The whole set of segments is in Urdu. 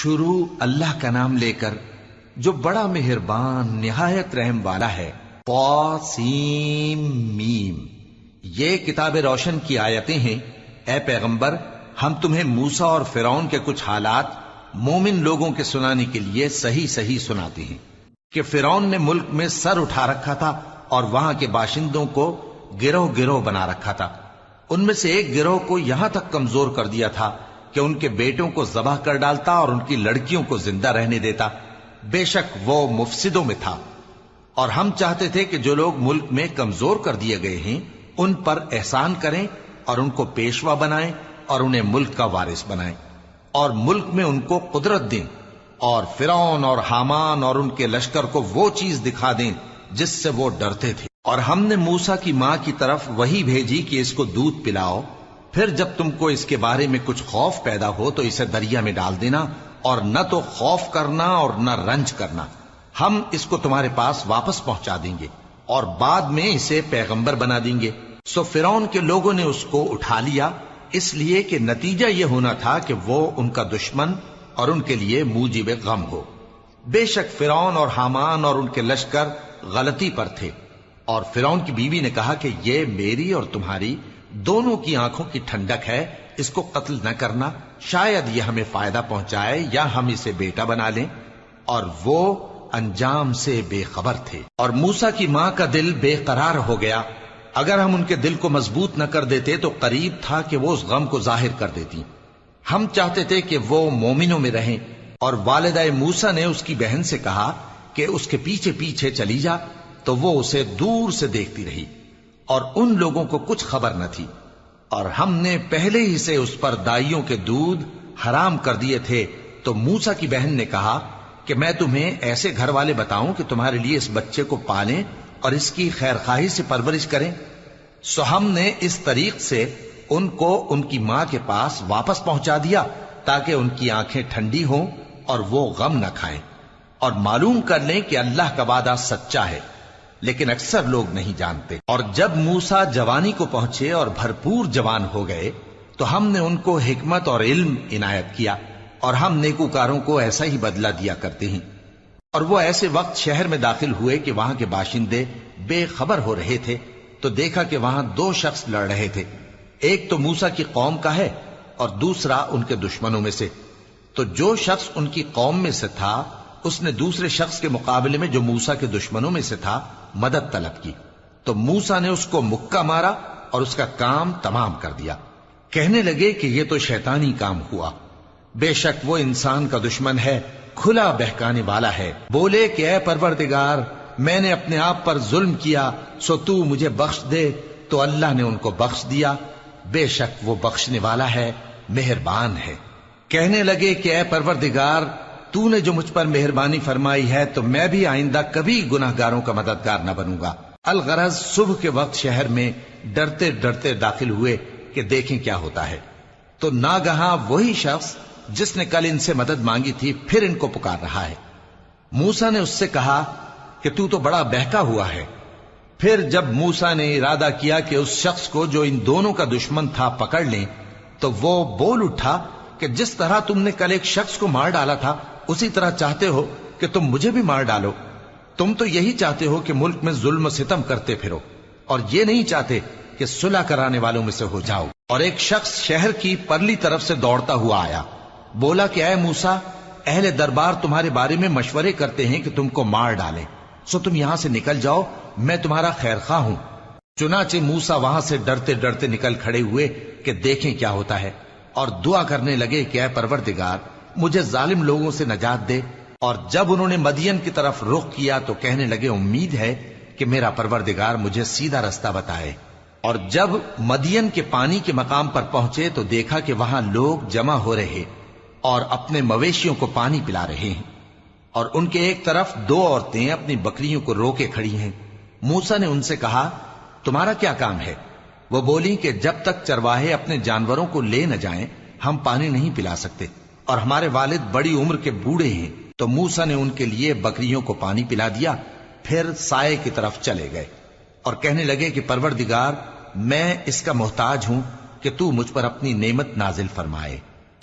شروع اللہ کا نام لے کر جو بڑا مہربان نہایت رحم والا ہے۔ طاسیم میم، یہ کتاب روشن کی آیتیں ہیں۔ اے پیغمبر، ہم تمہیں موسیٰ اور فرعون کے کچھ حالات مومن لوگوں کے سنانے کے لیے صحیح صحیح سناتے ہیں کہ فرعون نے ملک میں سر اٹھا رکھا تھا اور وہاں کے باشندوں کو گروہ گروہ بنا رکھا تھا۔ ان میں سے ایک گروہ کو یہاں تک کمزور کر دیا تھا کہ ان کے بیٹوں کو ذبح کر ڈالتا اور ان کی لڑکیوں کو زندہ رہنے دیتا۔ بے شک وہ مفسدوں میں تھا، اور ہم چاہتے تھے کہ جو لوگ ملک میں کمزور کر دیے گئے ہیں ان پر احسان کریں اور ان کو پیشوا بنائیں اور انہیں ملک کا وارث بنائیں، اور ملک میں ان کو قدرت دیں، اور فرعون اور حامان اور ان کے لشکر کو وہ چیز دکھا دیں جس سے وہ ڈرتے تھے۔ اور ہم نے موسیٰ کی ماں کی طرف وحی بھیجی کہ اس کو دودھ پلاؤ، پھر جب تم کو اس کے بارے میں کچھ خوف پیدا ہو تو اسے دریا میں ڈال دینا، اور نہ تو خوف کرنا اور نہ رنج کرنا، ہم اس کو تمہارے پاس واپس پہنچا دیں گے اور بعد میں اسے پیغمبر بنا دیں گے۔ سو فرعون کے لوگوں نے اس کو اٹھا لیا، اس لیے کہ نتیجہ یہ ہونا تھا کہ وہ ان کا دشمن اور ان کے لیے موجب غم ہو۔ بے شک فرعون اور حامان اور ان کے لشکر غلطی پر تھے، اور فرعون کی بیوی نے کہا کہ یہ میری اور تمہاری دونوں کی آنکھوں کی ٹھنڈک ہے، اس کو قتل نہ کرنا، شاید یہ ہمیں فائدہ پہنچائے یا ہم اسے بیٹا بنا لیں۔ اور وہ انجام سے بے خبر تھے۔ اور موسیٰ کی ماں کا دل بے قرار ہو گیا، اگر ہم ان کے دل کو مضبوط نہ کر دیتے تو قریب تھا کہ وہ اس غم کو ظاہر کر دیتی۔ ہم چاہتے تھے کہ وہ مومنوں میں رہیں، اور والدہ موسیٰ نے اس کی بہن سے کہا کہ اس کے پیچھے پیچھے چلی جا، تو وہ اسے دور سے دیکھتی رہی، اور ان لوگوں کو کچھ خبر نہ تھی۔ اور ہم نے پہلے ہی سے اس پر دائیوں کے دودھ حرام کر دیے تھے۔ تو موسیٰ کی بہن نے کہا کہ میں تمہیں ایسے گھر والے بتاؤں کہ تمہارے لیے اس بچے کو پالیں اور اس کی خیر خواہی سے پرورش کریں۔ سو ہم نے اس طریق سے ان کو ان کی ماں کے پاس واپس پہنچا دیا تاکہ ان کی آنکھیں ٹھنڈی ہوں اور وہ غم نہ کھائیں، اور معلوم کر لیں کہ اللہ کا وعدہ سچا ہے، لیکن اکثر لوگ نہیں جانتے۔ اور جب موسیٰ جوانی کو پہنچے اور بھرپور جوان ہو گئے تو ہم نے ان کو حکمت اور علم عنایت کیا، اور ہم نیکوکاروں کو ایسا ہی بدلہ دیا کرتے ہیں۔ اور وہ ایسے وقت شہر میں داخل ہوئے کہ وہاں کے باشندے بے خبر ہو رہے تھے، تو دیکھا کہ وہاں دو شخص لڑ رہے تھے، ایک تو موسیٰ کی قوم کا ہے اور دوسرا ان کے دشمنوں میں سے۔ تو جو شخص ان کی قوم میں سے تھا اس نے دوسرے شخص کے مقابلے میں جو موسیٰ کے دشمنوں میں سے تھا مدد طلب کی، تو موسیٰ نے اس کو مکہ مارا اور اس کا کام تمام کر دیا۔ کہنے لگے کہ یہ تو شیطانی کام ہوا، بے شک وہ انسان کا دشمن ہے، کھلا بہکانے والا ہے۔ بولے کہ اے پروردگار، میں نے اپنے آپ پر ظلم کیا، سو تو مجھے بخش دے، تو اللہ نے ان کو بخش دیا، بے شک وہ بخشنے والا ہے، مہربان ہے۔ کہنے لگے کہ اے پروردگار، تو نے جو مجھ پر مہربانی فرمائی ہے تو میں بھی آئندہ کبھی گناہ گاروں کا مددگار نہ بنوں گا۔ الغرض صبح کے وقت شہر میں ڈرتے ڈرتے داخل ہوئے کہ دیکھیں کیا ہوتا ہے، تو ناگہاں وہی شخص جس نے کل ان سے مدد مانگی تھی پھر ان کو پکار رہا ہے۔ موسیٰ نے اس سے کہا کہ تو بڑا بہکا ہوا ہے۔ پھر جب موسیٰ نے ارادہ کیا کہ اس شخص کو جو ان دونوں کا دشمن تھا پکڑ لیں، تو وہ بول اٹھا کہ جس طرح تم نے کل ایک شخص کو مار ڈالا تھا اسی طرح چاہتے ہو کہ تم مجھے بھی مار ڈالو۔ تم تو یہی چاہتے ہو کہ ملک میں ظلم و ستم کرتے پھرو، اور یہ نہیں چاہتے کہ صلح کرانے والوں میں سے ہو جاؤ۔ اور ایک شخص شہر کی پرلی طرف سے دوڑتا ہوا آیا، بولا کہ اے موسیٰ، اہل دربار تمہارے بارے میں مشورے کرتے ہیں کہ تم کو مار ڈالیں، سو تم یہاں سے نکل جاؤ، میں تمہارا خیر خواہ ہوں۔ چنانچہ موسیٰ وہاں سے ڈرتے ڈرتے نکل کھڑے ہوئے کہ دیکھیں کیا ہوتا ہے، اور دعا کرنے لگے کہ اے پروردگار، مجھے ظالم لوگوں سے نجات دے۔ اور جب انہوں نے مدین کی طرف رخ کیا تو کہنے لگے امید ہے کہ میرا پروردگار مجھے سیدھا رستہ بتائے۔ اور جب مدین کے پانی کے مقام پر پہنچے تو دیکھا کہ وہاں لوگ جمع ہو رہے اور اپنے مویشیوں کو پانی پلا رہے ہیں، اور ان کے ایک طرف دو عورتیں اپنی بکریوں کو روکے کھڑی ہیں۔ موسیٰ نے ان سے کہا تمہارا کیا کام ہے؟ وہ بولی کہ جب تک چرواہے اپنے جانوروں کو لے نہ جائیں ہم پانی نہیں پلا سکتے، اور ہمارے والد بڑی عمر کے بوڑھے ہیں۔ تو موسیٰ نے ان کے لیے بکریوں کو پانی پلا دیا، پھر سائے کی طرف چلے گئے اور کہنے لگے کہ پروردگار، میں اس کا محتاج ہوں کہ تو مجھ پر اپنی نعمت نازل فرمائے۔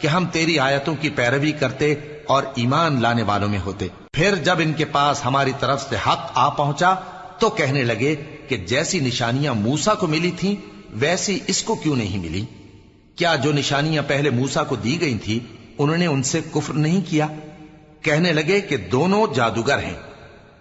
کہ ہم تیری آیتوں کی پیروی کرتے اور ایمان لانے والوں میں ہوتے۔ پھر جب ان کے پاس ہماری طرف سے حق آ پہنچا تو کہنے لگے کہ جیسی نشانیاں موسیٰ کو ملی تھیں ویسی اس کو کیوں نہیں ملی؟ کیا جو نشانیاں پہلے موسیٰ کو دی گئی تھی انہوں نے ان سے کفر نہیں کیا؟ کہنے لگے کہ دونوں جادوگر ہیں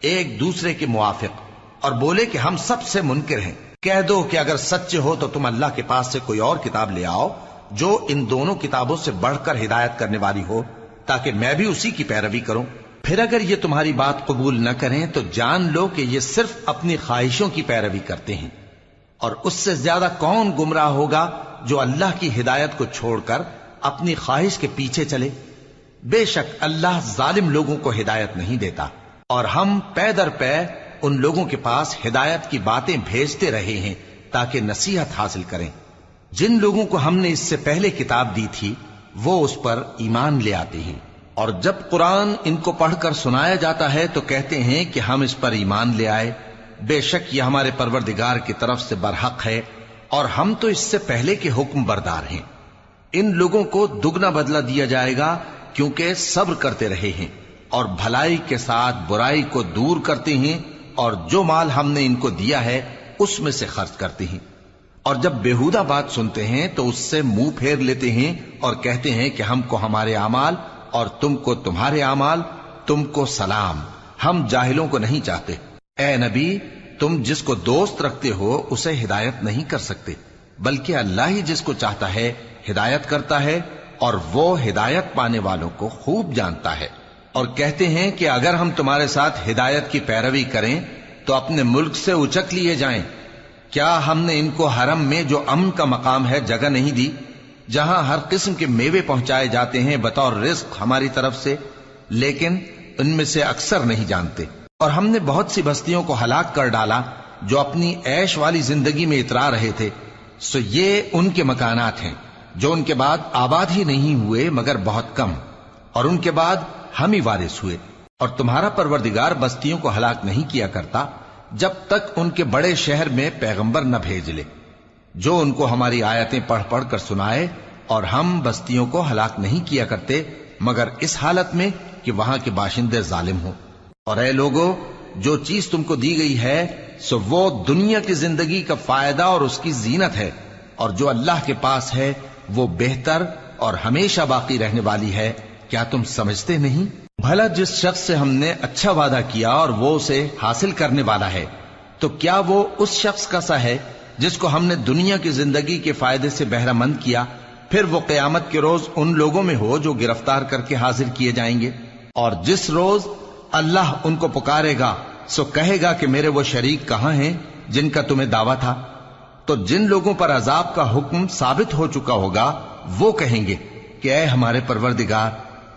ایک دوسرے کے موافق، اور بولے کہ ہم سب سے منکر ہیں۔ کہہ دو کہ اگر سچے ہو تو تم اللہ کے پاس سے کوئی اور کتاب لے آؤ جو ان دونوں کتابوں سے بڑھ کر ہدایت کرنے والی ہو، تاکہ میں بھی اسی کی پیروی کروں۔ پھر اگر یہ تمہاری بات قبول نہ کریں تو جان لو کہ یہ صرف اپنی خواہشوں کی پیروی کرتے ہیں، اور اس سے زیادہ کون گمراہ ہوگا جو اللہ کی ہدایت کو چھوڑ کر اپنی خواہش کے پیچھے چلے۔ بے شک اللہ ظالم لوگوں کو ہدایت نہیں دیتا، اور ہم پے در پے ان لوگوں کے پاس ہدایت کی باتیں بھیجتے رہے ہیں تاکہ نصیحت حاصل کریں۔ جن لوگوں کو ہم نے اس سے پہلے کتاب دی تھی وہ اس پر ایمان لے آتے ہیں، اور جب قرآن ان کو پڑھ کر سنایا جاتا ہے تو کہتے ہیں کہ ہم اس پر ایمان لے آئے۔ بے شک یہ ہمارے پروردگار کی طرف سے برحق ہے، اور ہم تو اس سے پہلے کے حکم بردار ہیں۔ ان لوگوں کو دگنا بدلہ دیا جائے گا کیونکہ صبر کرتے رہے ہیں اور بھلائی کے ساتھ برائی کو دور کرتے ہیں، اور جو مال ہم نے ان کو دیا ہے اس میں سے خرچ کرتے ہیں۔ اور جب بیہودہ بات سنتے ہیں تو اس سے منہ پھیر لیتے ہیں اور کہتے ہیں کہ ہم کو ہمارے اعمال اور تم کو تمہارے اعمال، تم کو سلام، ہم جاہلوں کو نہیں چاہتے۔ اے نبی، تم جس کو دوست رکھتے ہو اسے ہدایت نہیں کر سکتے، بلکہ اللہ ہی جس کو چاہتا ہے ہدایت کرتا ہے، اور وہ ہدایت پانے والوں کو خوب جانتا ہے۔ اور کہتے ہیں کہ اگر ہم تمہارے ساتھ ہدایت کی پیروی کریں تو اپنے ملک سے اچک لیے جائیں۔ کیا ہم نے ان کو حرم میں جو امن کا مقام ہے جگہ نہیں دی، جہاں ہر قسم کے میوے پہنچائے جاتے ہیں بطور رزق ہماری طرف سے؟ لیکن ان میں سے اکثر نہیں جانتے۔ اور ہم نے بہت سی بستیوں کو ہلاک کر ڈالا جو اپنی عیش والی زندگی میں اترا رہے تھے، سو یہ ان کے مکانات ہیں جو ان کے بعد آباد ہی نہیں ہوئے مگر بہت کم، اور ان کے بعد ہم ہی وارث ہوئے۔ اور تمہارا پروردگار بستیوں کو ہلاک نہیں کیا کرتا جب تک ان کے بڑے شہر میں پیغمبر نہ بھیج لے جو ان کو ہماری آیتیں پڑھ پڑھ کر سنائے، اور ہم بستیوں کو ہلاک نہیں کیا کرتے مگر اس حالت میں کہ وہاں کے باشندے ظالم ہوں۔ اور اے لوگو، جو چیز تم کو دی گئی ہے سو وہ دنیا کی زندگی کا فائدہ اور اس کی زینت ہے، اور جو اللہ کے پاس ہے وہ بہتر اور ہمیشہ باقی رہنے والی ہے۔ کیا تم سمجھتے نہیں؟ بھلا جس شخص سے ہم نے اچھا وعدہ کیا اور وہ اسے حاصل کرنے والا ہے، تو کیا وہ اس شخص کا سا ہے جس کو ہم نے دنیا کی زندگی کے فائدے سے بہرہ مند کیا، پھر وہ قیامت کے روز ان لوگوں میں ہو جو گرفتار کر کے حاضر کیے جائیں گے؟ اور جس روز اللہ ان کو پکارے گا سو کہے گا کہ میرے وہ شریک کہاں ہیں جن کا تمہیں دعویٰ تھا؟ تو جن لوگوں پر عذاب کا حکم ثابت ہو چکا ہوگا وہ کہیں گے کہ اے ہمارے پروردگار،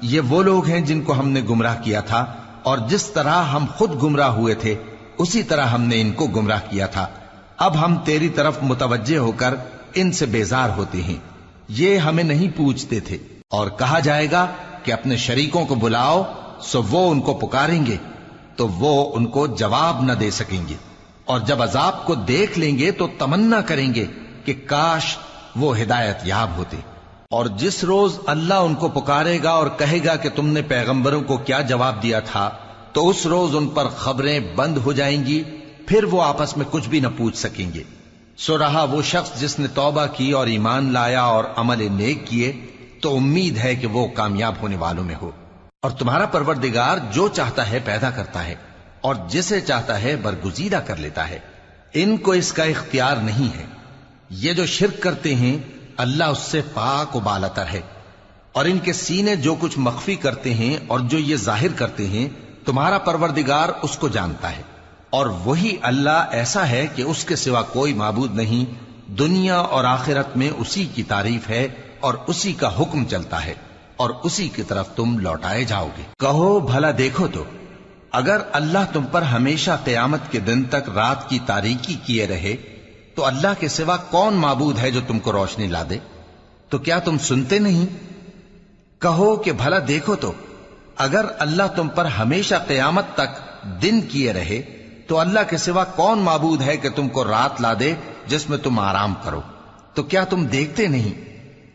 یہ وہ لوگ ہیں جن کو ہم نے گمراہ کیا تھا، اور جس طرح ہم خود گمراہ ہوئے تھے اسی طرح ہم نے ان کو گمراہ کیا تھا۔ اب ہم تیری طرف متوجہ ہو کر ان سے بیزار ہوتے ہیں، یہ ہمیں نہیں پوچھتے تھے۔ اور کہا جائے گا کہ اپنے شریکوں کو بلاؤ، سو وہ ان کو پکاریں گے تو وہ ان کو جواب نہ دے سکیں گے، اور جب عذاب کو دیکھ لیں گے تو تمنا کریں گے کہ کاش وہ ہدایت یاب ہوتے۔ اور جس روز اللہ ان کو پکارے گا اور کہے گا کہ تم نے پیغمبروں کو کیا جواب دیا تھا، تو اس روز ان پر خبریں بند ہو جائیں گی، پھر وہ آپس میں کچھ بھی نہ پوچھ سکیں گے۔ سو رہا وہ شخص جس نے توبہ کی اور ایمان لایا اور عمل نیک کیے تو امید ہے کہ وہ کامیاب ہونے والوں میں ہو۔ اور تمہارا پروردگار جو چاہتا ہے پیدا کرتا ہے اور جسے چاہتا ہے برگزیدہ کر لیتا ہے، ان کو اس کا اختیار نہیں ہے۔ یہ جو شرک کرتے ہیں اللہ اس سے پاک و بالاتر ہے، اور ان کے سینے جو کچھ مخفی کرتے ہیں اور جو یہ ظاہر کرتے ہیں تمہارا پروردگار اس کو جانتا ہے۔ اور وہی اللہ ایسا ہے کہ اس کے سوا کوئی معبود نہیں، دنیا اور آخرت میں اسی کی تعریف ہے اور اسی کا حکم چلتا ہے، اور اسی کی طرف تم لوٹائے جاؤ گے۔ کہو بھلا دیکھو تو، اگر اللہ تم پر ہمیشہ قیامت کے دن تک رات کی تاریکی کیے رہے تو اللہ کے سوا کون معبود ہے جو تم کو روشنی لا دے؟ تو کیا تم سنتے نہیں؟ کہو کہ بھلا دیکھو تو، اگر اللہ تم پر ہمیشہ قیامت تک دن کیے رہے تو اللہ کے سوا کون معبود ہے کہ تم کو رات لا دے جس میں تم آرام کرو؟ تو کیا تم دیکھتے نہیں؟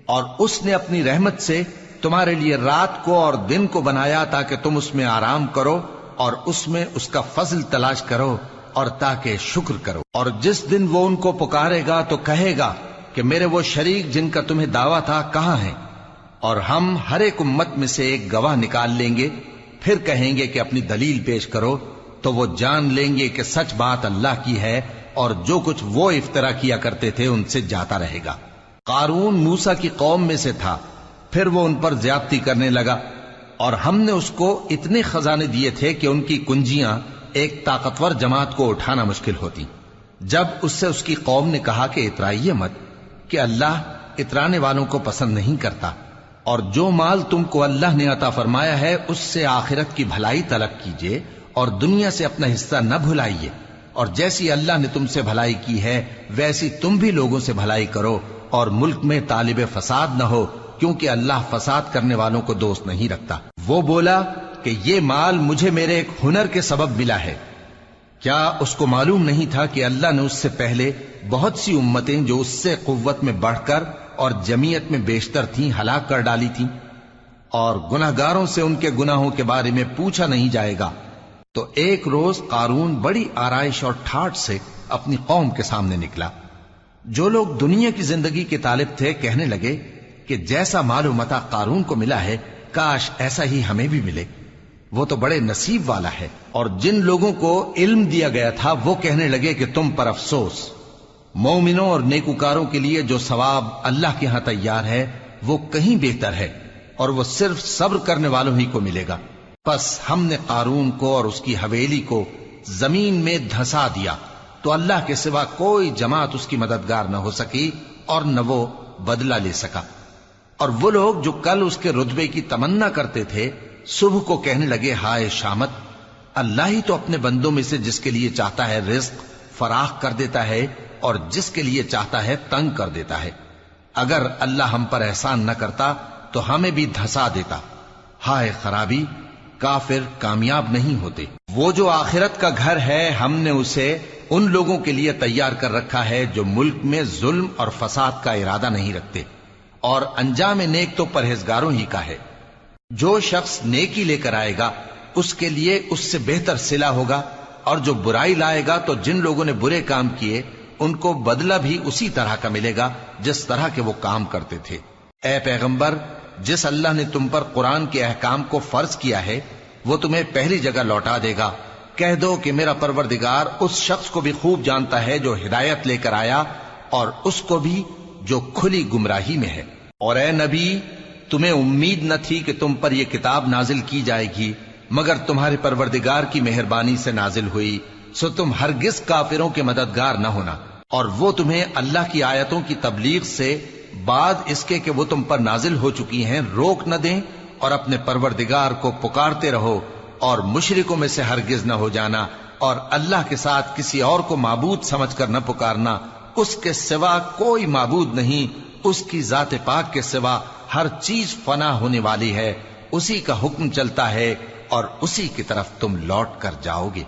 اور اس نے اپنی رحمت سے تمہارے لیے رات کو اور دن کو بنایا تاکہ تم اس میں آرام کرو اور اس میں اس کا فضل تلاش کرو اور تاکہ شکر کرو۔ اور جس دن وہ ان کو پکارے گا تو کہے گا کہ میرے وہ شریک جن کا تمہیں دعویٰ تھا کہاں ہیں؟ اور ہم ہر ایک امت میں سے ایک گواہ نکال لیں گے، پھر کہیں گے کہ اپنی دلیل پیش کرو، تو وہ جان لیں گے کہ سچ بات اللہ کی ہے اور جو کچھ وہ افترا کیا کرتے تھے ان سے جاتا رہے گا۔ قارون موسیٰ کی قوم میں سے تھا، پھر وہ ان پر زیادتی کرنے لگا، اور ہم نے اس کو اتنے خزانے دیے تھے کہ ان کی کنجیاں ایک طاقتور جماعت کو اٹھانا مشکل ہوتی۔ جب اس سے اس کی قوم نے کہا کہ اترائیے مت، کہ اللہ اترانے والوں کو پسند نہیں کرتا، اور جو مال تم کو اللہ نے عطا فرمایا ہے اس سے آخرت کی بھلائی طلب کیجیے اور دنیا سے اپنا حصہ نہ بھلائیے، اور جیسی اللہ نے تم سے بھلائی کی ہے ویسی تم بھی لوگوں سے بھلائی کرو، اور ملک میں طالب فساد نہ ہو، کیونکہ اللہ فساد کرنے والوں کو دوست نہیں رکھتا۔ وہ بولا کہ یہ مال مجھے میرے ایک ہنر کے سبب ملا ہے۔ کیا اس کو معلوم نہیں تھا کہ اللہ نے اس سے پہلے بہت سی امتیں جو اس سے قوت میں بڑھ کر اور جمعیت میں بیشتر تھیں ہلاک کر ڈالی تھیں، اور گناہگاروں سے ان کے گناہوں کے بارے میں پوچھا نہیں جائے گا؟ تو ایک روز قارون بڑی آرائش اور ٹھاٹ سے اپنی قوم کے سامنے نکلا۔ جو لوگ دنیا کی زندگی کے طالب تھے کہنے لگے کہ جیسا مال و متاع قارون کو ملا ہے کاش ایسا ہی ہمیں بھی ملے، وہ تو بڑے نصیب والا ہے۔ اور جن لوگوں کو علم دیا گیا تھا وہ کہنے لگے کہ تم پر افسوس، مومنوں اور نیکوکاروں کے لیے جو ثواب اللہ کے ہاں تیار ہے وہ کہیں بہتر ہے، اور وہ صرف صبر کرنے والوں ہی کو ملے گا۔ پس ہم نے قارون کو اور اس کی حویلی کو زمین میں دھسا دیا، تو اللہ کے سوا کوئی جماعت اس کی مددگار نہ ہو سکی اور نہ وہ بدلہ لے سکا۔ اور وہ لوگ جو کل اس کے رتبے کی تمنا کرتے تھے صبح کو کہنے لگے ہائے شامت، اللہ ہی تو اپنے بندوں میں سے جس کے لیے چاہتا ہے رزق فراخ کر دیتا ہے اور جس کے لیے چاہتا ہے تنگ کر دیتا ہے۔ اگر اللہ ہم پر احسان نہ کرتا تو ہمیں بھی دھسا دیتا۔ ہائے خرابی، کافر کامیاب نہیں ہوتے۔ وہ جو آخرت کا گھر ہے ہم نے اسے ان لوگوں کے لیے تیار کر رکھا ہے جو ملک میں ظلم اور فساد کا ارادہ نہیں رکھتے، اور انجام نیک تو پرہیزگاروں ہی کا ہے۔ جو شخص نیکی لے کر آئے گا اس کے لیے اس سے بہتر صلہ ہوگا، اور جو برائی لائے گا تو جن لوگوں نے برے کام کیے ان کو بدلہ بھی اسی طرح کا ملے گا جس طرح کے وہ کام کرتے تھے۔ اے پیغمبر، جس اللہ نے تم پر قرآن کے احکام کو فرض کیا ہے وہ تمہیں پہلی جگہ لوٹا دے گا۔ کہہ دو کہ میرا پروردگار اس شخص کو بھی خوب جانتا ہے جو ہدایت لے کر آیا، اور اس کو بھی جو کھلی گمراہی میں ہے۔ اور اے نبی، تمہیں امید نہ تھی کہ تم پر یہ کتاب نازل کی جائے گی مگر تمہارے پروردگار کی مہربانی سے نازل ہوئی، سو تم ہرگز کافروں کے مددگار نہ ہونا، اور وہ تمہیں اللہ کی آیتوں کی تبلیغ سے بعد اس کے کہ وہ تم پر نازل ہو چکی ہیں روک نہ دیں، اور اپنے پروردگار کو پکارتے رہو اور مشرکوں میں سے ہرگز نہ ہو جانا، اور اللہ کے ساتھ کسی اور کو معبود سمجھ کر نہ پکارنا، اس کے سوا کوئی معبود نہیں، اس کی ذات پاک کے سوا ہر چیز فنا ہونے والی ہے، اسی کا حکم چلتا ہے اور اسی کی طرف تم لوٹ کر جاؤ گے۔